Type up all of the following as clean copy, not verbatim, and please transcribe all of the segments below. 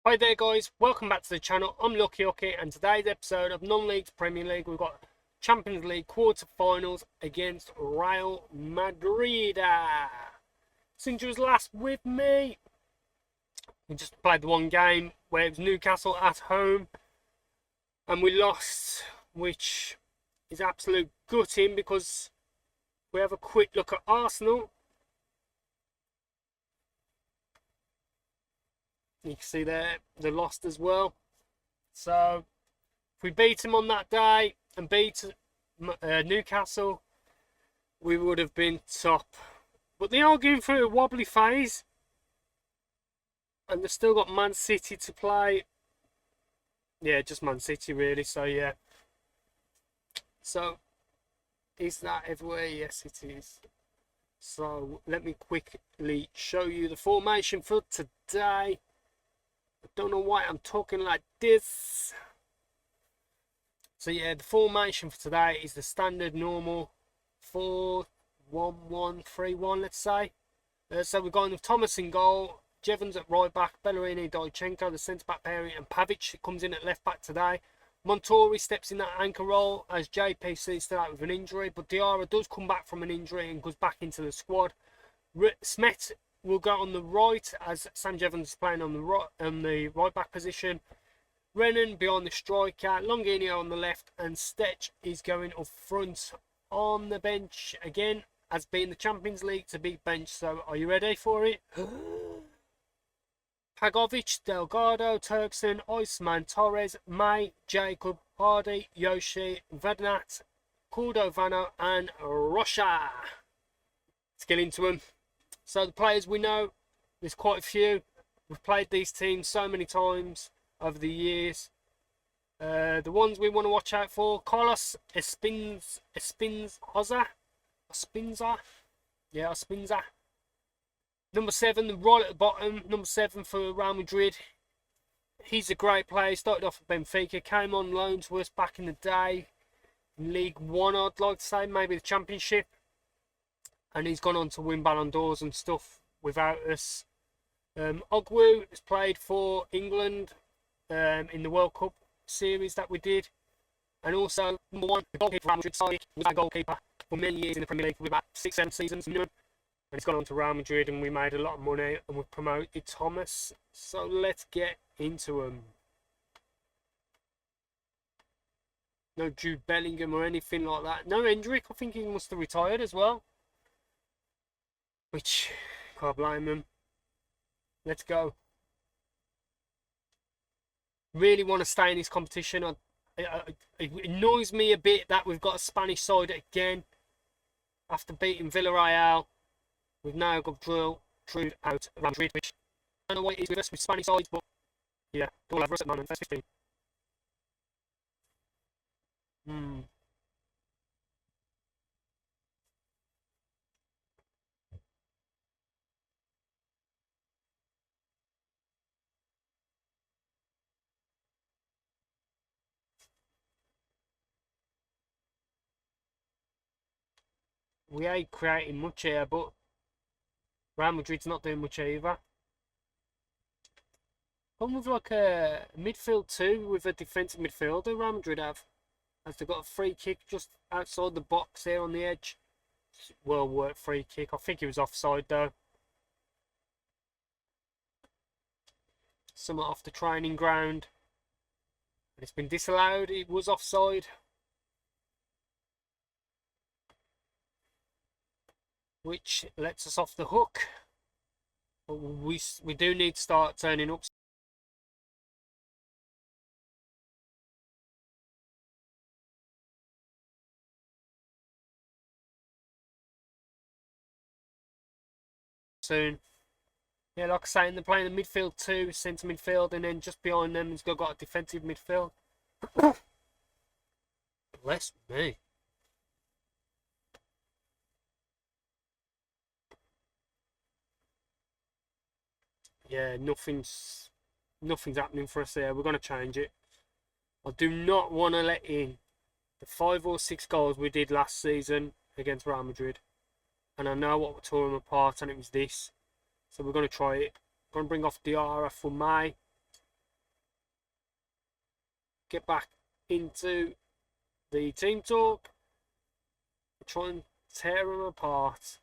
Hi there guys, welcome back to the channel. I'm Hookey and today's episode of Non-Leagues Premier League, we've got Champions League quarter-finals against Real Madrid. Since you was last with me, we just played the one game where it was Newcastle at home and we lost, which is absolute gutting because we have a quick look at Arsenal. You can see there, they lost as well. So, if we beat them on that day and beat Newcastle, we would have been top. But they are going through a wobbly phase. And they've still got Man City to play. Yeah, just Man City really, so yeah. So, is that everywhere? Yes, it is. So, let me quickly show you the formation for today. I don't know why I'm talking like this. So yeah, the formation for today is the standard normal 4-1-1-3-1, let's say. So we're going with Thomas in goal, Jevons at right back, Bellerini, Dojchenko, the centre back pairing, and Pavic comes in at left back today. Montori steps in that anchor role as JPC still out with an injury, but Diarra does come back from an injury and goes back into the squad. Smet will go on the right as Sam Jevons is playing on the right back position. Renan behind the striker, Longinio on the left, and Stech is going up front on the bench again, as being the Champions League to beat bench. So are you ready for it? Pagovic, Delgado, Turkson, Oisman, Torres, May, Jacob, Hardy, Yoshi, Vednat, Cordovano, and Rocha. Let's get into them. So the players we know, there's quite a few. We've played these teams so many times over the years. The ones we want to watch out for: Carlos Espinza. Yeah, Espinza. Number 7, right at the bottom. Number 7 for Real Madrid. He's a great player. He started off at Benfica, came on loan to us back in the day. League 1, I'd like to say, maybe the Championship. And he's gone on to win Ballon d'Ors and stuff without us. Ogwu has played for England in the World Cup series that we did. And also, number 1, the goalkeeper for Real Madrid, Sadiq, was our goalkeeper for many years in the Premier League, for about 6-7 seasons minimum. And he's gone on to Real Madrid and we made a lot of money and we promoted Thomas. So let's get into him. No Jude Bellingham or anything like that. No Hendrick, I think he must have retired as well. Which, can't blame him. Let's go. Really want to stay in this competition. It annoys me a bit that we've got a Spanish side again. After beating Villarreal, we've now got Trude out Real Madrid, which I don't know what it is with us with Spanish sides, but yeah, all over us at the moment. First 15. We ain't creating much here, but Real Madrid's not doing much either. Come with like a midfield too, with a defensive midfielder. Real Madrid have, as they've got a free kick just outside the box here on the edge. Well worked free kick. I think it was offside though. Somewhat off the training ground. It's been disallowed. It was offside. Which lets us off the hook. But we do need to start turning up. Soon. Yeah, like I say, they're playing the midfield too, centre midfield, and then just behind them, he's got a defensive midfield. Bless me. Yeah, nothing's happening for us there. We're going to change it. I do not want to let in the 5 or 6 goals we did last season against Real Madrid. And I know what tore them apart, and it was this. So we're going to try it. Going to bring off Diarra for May. get back into the team talk. Try and tear them apart.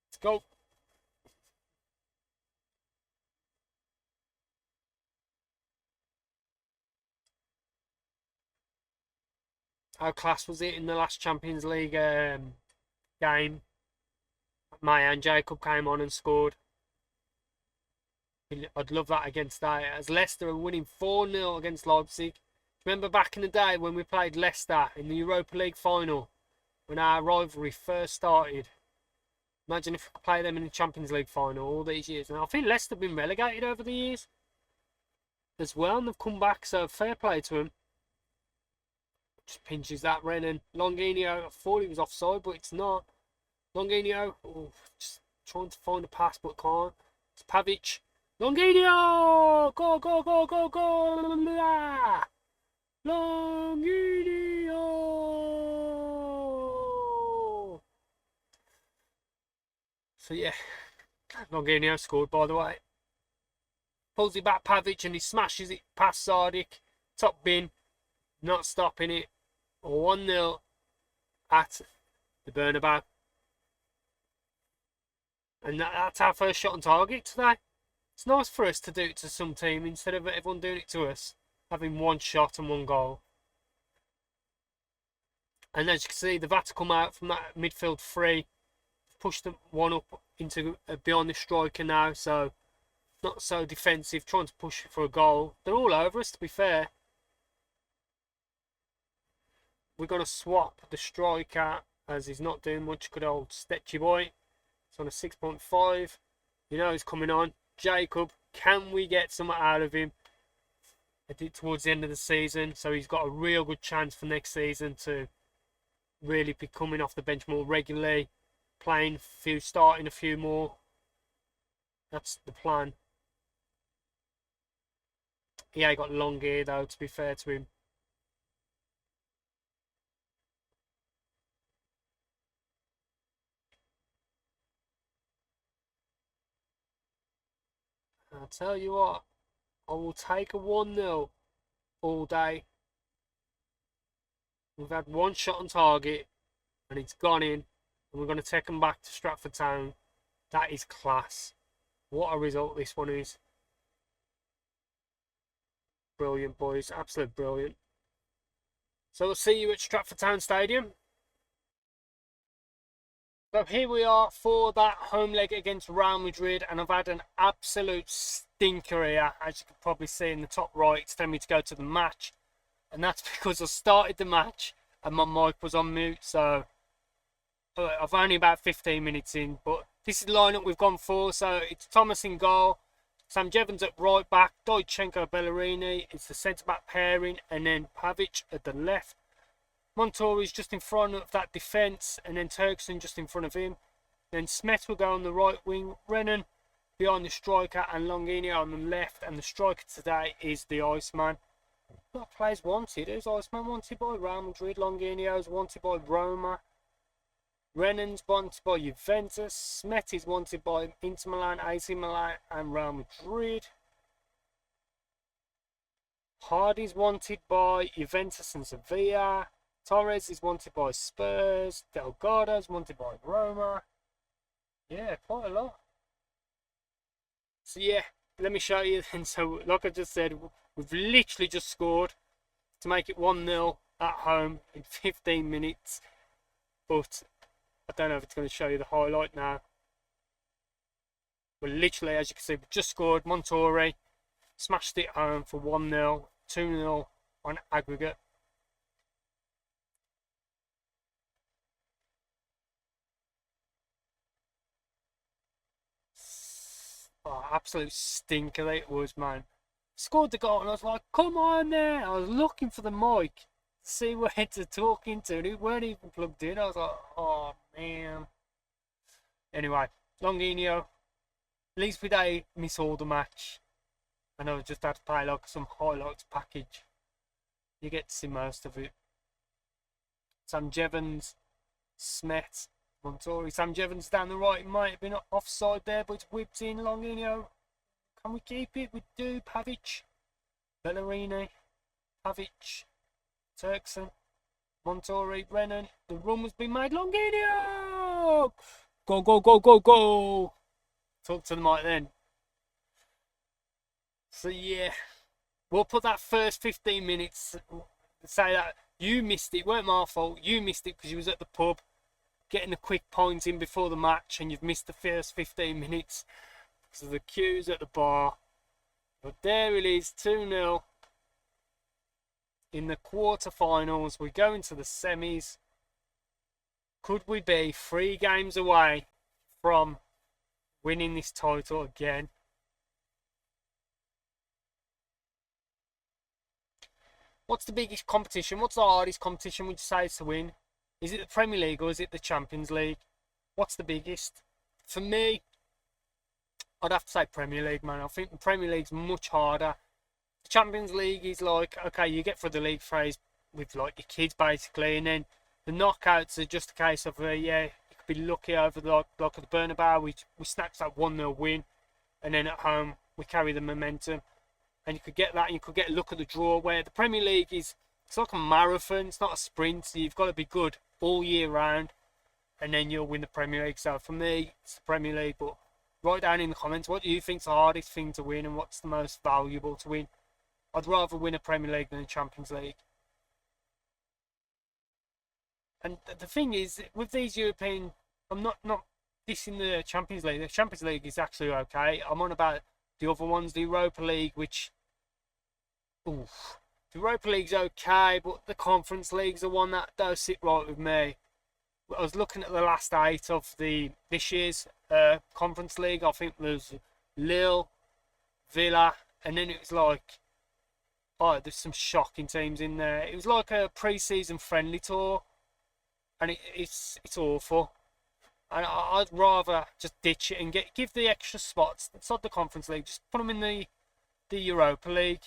Let's go. How class was it in the last Champions League game? Maya and Jacob came on and scored. I'd love that against that. As Leicester are winning 4-0 against Leipzig. Remember back in the day when we played Leicester in the Europa League final, when our rivalry first started? Imagine if we could play them in the Champions League final all these years. And I think Leicester have been relegated over the years as well, and they've come back, so fair play to them. Just pinches that Renan. Longinho, I thought he was offside, but it's not. Longinho, just trying to find a pass, but can't. It's Pavic. Longinho! Go, go, go, go, go! Longinho! So yeah, Longinho scored, by the way. Pulls it back, Pavic, and he smashes it past Sardic. Top bin, not stopping it. 1-0 at the Bernabeu. And that's our first shot on target today. It's nice for us to do it to some team instead of everyone doing it to us. Having one shot and one goal. And as you can see, they've had to come out from that midfield three. Pushed them one up into behind the striker now, so not so defensive, trying to push for a goal. They're all over us, to be fair. We're going to swap the striker as he's not doing much. Good old Stetchy boy. It's on a 6.5. You know he's coming on. Jacob, can we get something out of him towards the end of the season? So he's got a real good chance for next season to really be coming off the bench more regularly, playing starting a few more. That's the plan. Yeah, he got long hair though, to be fair to him. I'll tell you what, I will take a 1-0 all day. We've had one shot on target and it's gone in, and we're going to take them back to Stratford Town. That is class. What a result this one is. Brilliant, boys. Absolute brilliant. So we'll see you at Stratford Town Stadium. So here we are for that home leg against Real Madrid, and I've had an absolute stinker here, as you can probably see in the top right. It's telling me to go to the match, and that's because I started the match and my mic was on mute, so I've only about 15 minutes in, but this is the lineup we've gone for. So it's Thomas in goal, Sam Jevons at right back, Dojchenko Bellerini, it's the centre back pairing, and then Pavic at the left. Montori's just in front of that defence, and then Turkson just in front of him. Then Smet will go on the right wing, Renan behind the striker, and Longinho on the left. And the striker today is the Iceman. What players wanted? Who's Iceman wanted by Real Madrid? Longinho's wanted by Roma. Renan's wanted by Juventus. Smet is wanted by Inter Milan, AC Milan, and Real Madrid. Hardy's wanted by Juventus and Sevilla. Torres is wanted by Spurs. Delgado is wanted by Roma. Yeah, quite a lot. So yeah, let me show you then. So like I just said, we've literally just scored to make it 1-0 at home in 15 minutes. But I don't know if it's going to show you the highlight now. But literally, as you can see, we've just scored. Montori smashed it home for 1-0, 2-0 on aggregate. Oh, absolute stinker it was, man. Scored the goal and I was like, come on there. I was looking for the mic to see where to talk into, and it weren't even plugged in. I was like, oh man. Anyway, Longinho, at least we didn't miss all the match. And I just had to play like some highlights package. You get to see most of it. Sam Jevons, Smet, Montori. Sam Jevons down the right, might have been offside there, but it's whipped in. Longinho, can we keep it? We do. Pavic, Bellerini, Pavic, Turkson, Montori, Brennan. The run has been made. Longinio! Go, go, go, go, go! Talk to the mic then. So yeah, we'll put that first 15 minutes, say that you missed it, weren't my fault, you missed it because you was at the pub, getting a quick point in before the match, and you've missed the first 15 minutes because of the queues at the bar. But there it is, 2-0 in the quarterfinals. We go into the semis. Could we be 3 games away from winning this title again? What's the biggest competition? What's the hardest competition would you say to win? Is it the Premier League or is it the Champions League? What's the biggest? For me, I'd have to say Premier League, man. I think the Premier League's much harder. The Champions League is like, okay, you get through the league phase with like your kids basically, and then the knockouts are just a case of, yeah, you could be lucky over the like at the Bernabeu, we snatched that 1-0 win, and then at home we carry the momentum, and you could get that, and you could get a look at the draw. Where the Premier League is, it's like a marathon, it's not a sprint, so you've got to be good all year round, and then you'll win the Premier League. So for me, it's the Premier League. But write down in the comments, what do you think's the hardest thing to win and what's the most valuable to win? I'd rather win a Premier League than a Champions League. And the thing is, with these European, I'm not dissing the Champions League. The Champions League is actually okay. I'm on about the other ones, the Europa League, which, oof, the Europa League's okay, but the Conference League's the one that does sit right with me. I was looking at the last 8 of this year's Conference League. I think there's Lille, Villa, and then it was like, oh, there's some shocking teams in there. It was like a pre-season friendly tour, and it's awful. And I'd rather just ditch it and give the extra spots. It's not the Conference League. Just put them in the Europa League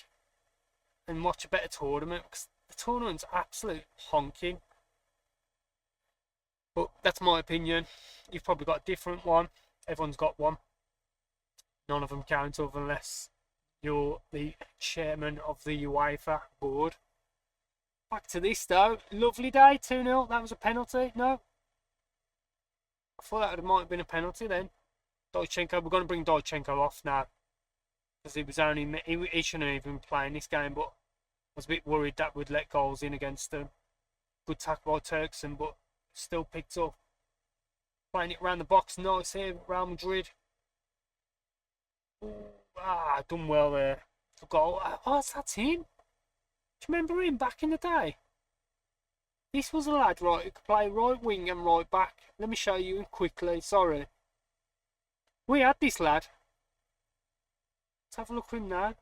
and watch a better tournament, because the tournament's absolute honking. But that's my opinion. You've probably got a different one. Everyone's got one. None of them count unless you're the chairman of the UEFA board. Back to this though. Lovely day, 2-0. That was a penalty. No? I thought that might have been a penalty then. Dojchenko, we're going to bring Dojchenko off now, because he shouldn't have even been playing this game, but I was a bit worried that we'd let goals in against them. Good tackle by Turkson, but still picked up. Playing it around the box, nice here, Real Madrid. Ooh, done well there. The goal. Oh, that's him. Do you remember him back in the day? This was a lad, right, who could play right wing and right back. Let me show you quickly, sorry. We had this lad. Let's have a look at him now.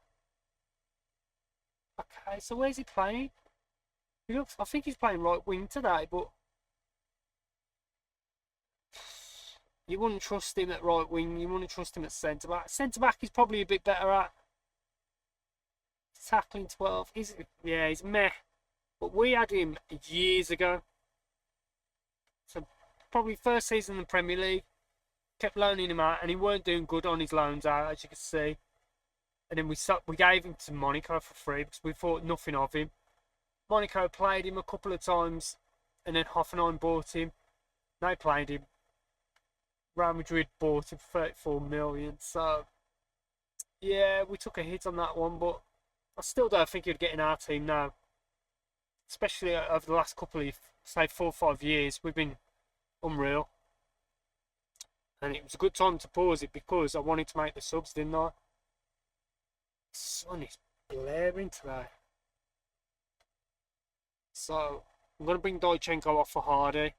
Okay, so where's he playing? I think he's playing right wing today, but you wouldn't trust him at right wing, you wouldn't trust him at centre back. Centre back is probably a bit better at tackling 12. He's meh. But we had him years ago. So probably first season in the Premier League. Kept loaning him out, and he weren't doing good on his loans out, as you can see. And then we gave him to Monaco for free because we thought nothing of him. Monaco played him a couple of times, and then Hoffenheim bought him. They played him. Real Madrid bought him for 34 million. So yeah, we took a hit on that one, but I still don't think he'd get in our team now. Especially over the last couple of, say, 4 or 5 years, we've been unreal. And it was a good time to pause it because I wanted to make the subs, didn't I? The sun is blaring today. So I'm going to bring Dojchenko off for Hardy.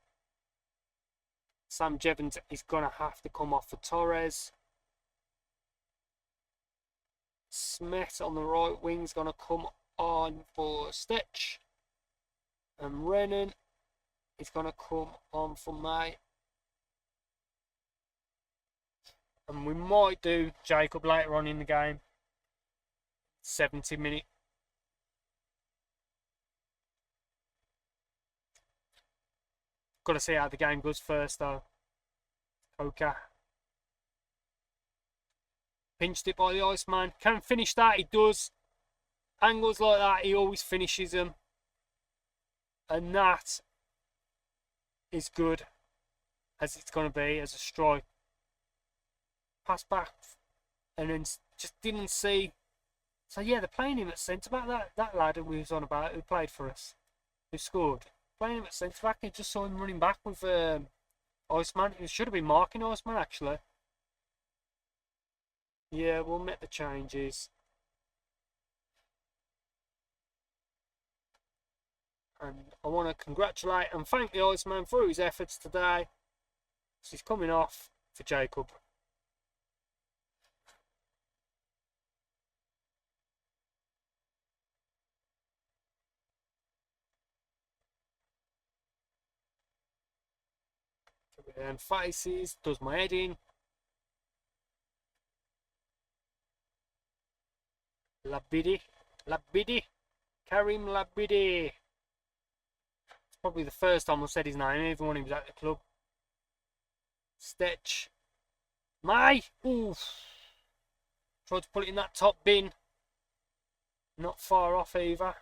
Sam Jevons is going to have to come off for Torres. Smith on the right wing is going to come on for Stitch. And Renan is going to come on for me. And we might do Jacob later on in the game. 70 minutes. Got to see how the game goes first though. Okay. Pinched it by the Iceman. Can't finish that. He does. Angles like that, he always finishes them. And that is good as it's going to be as a strike. Pass back and then just didn't see. So yeah, they're playing him at centre back. That lad who we was on about, who played for us, who scored, playing him at centre back. You just saw him running back with Iceman. It should have been marking Iceman actually. Yeah, we'll make the changes. And I want to congratulate and thank the Iceman for his efforts today. So he's coming off for Jacob. And faces, does my head in. Labidi, Karim Labidi. It's probably the first time I've said his name, even when he was at the club. Stitch. May! Oof. Tried to put it in that top bin. Not far off either.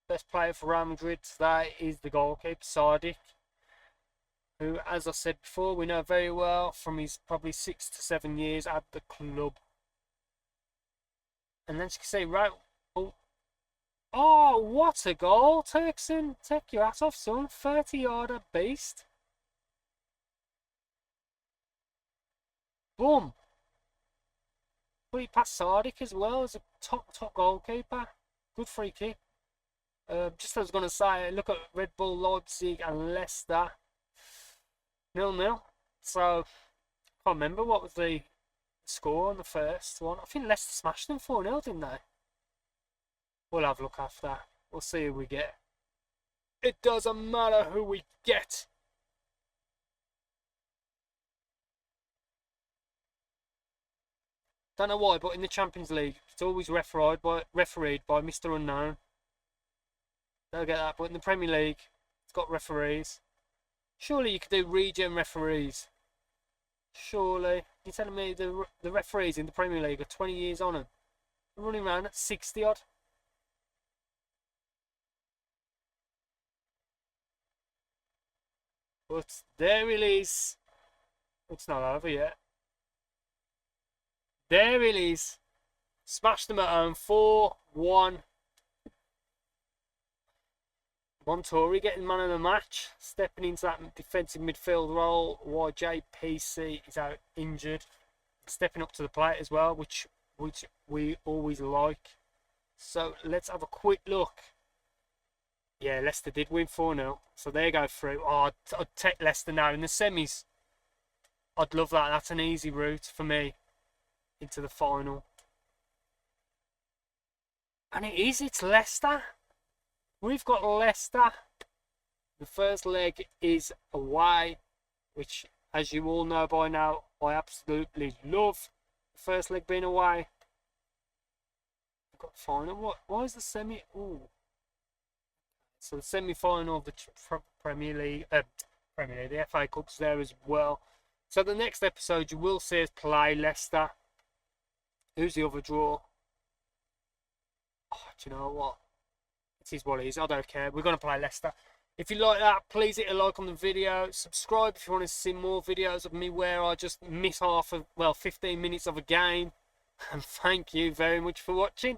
Best player for Real Madrid today is the goalkeeper, Sadiq, who, as I said before, we know very well from his probably 6 to 7 years at the club. And then you can say, right, oh, what a goal, Turkson. Take your hat off, son. 30-yarder beast. Boom. Put it past Sadiq as well as a top goalkeeper. Good free kick. Just as I was going to say, look at Red Bull Leipzig and Leicester. 0-0. So, I can't remember what was the score on the first one. I think Leicester smashed them 4-0, didn't they? We'll have a look after. We'll see who we get. It doesn't matter who we get. Don't know why, but in the Champions League, it's always refereed by Mr. Unknown. Don't get that, but in the Premier League, it's got referees. Surely you could do regen referees. Surely. You're telling me the referees in the Premier League are 20 years on them? They're running around at 60 odd. But there it is. It's not over yet. There it is. Smashed them at home. 4-1. Montori getting man of the match, stepping into that defensive midfield role while JPC is out injured, stepping up to the plate as well, which we always like. So let's have a quick look. Yeah, Leicester did win 4-0, so they go through. Oh, I'd take Leicester now in the semis. I'd love that. That's an easy route for me into the final. And it is. It's Leicester. We've got Leicester. The first leg is away, which, as you all know by now, I absolutely love. The first leg being away. We've got final. Why is the semi? Ooh. So the semi-final of the Premier League, the FA Cup's there as well. So the next episode you will see us play Leicester. Who's the other draw? Oh, do you know what? It is what it is. I don't care. We're going to play Leicester. If you like that, please hit a like on the video. Subscribe if you want to see more videos of me where I just miss 15 minutes of a game. And thank you very much for watching.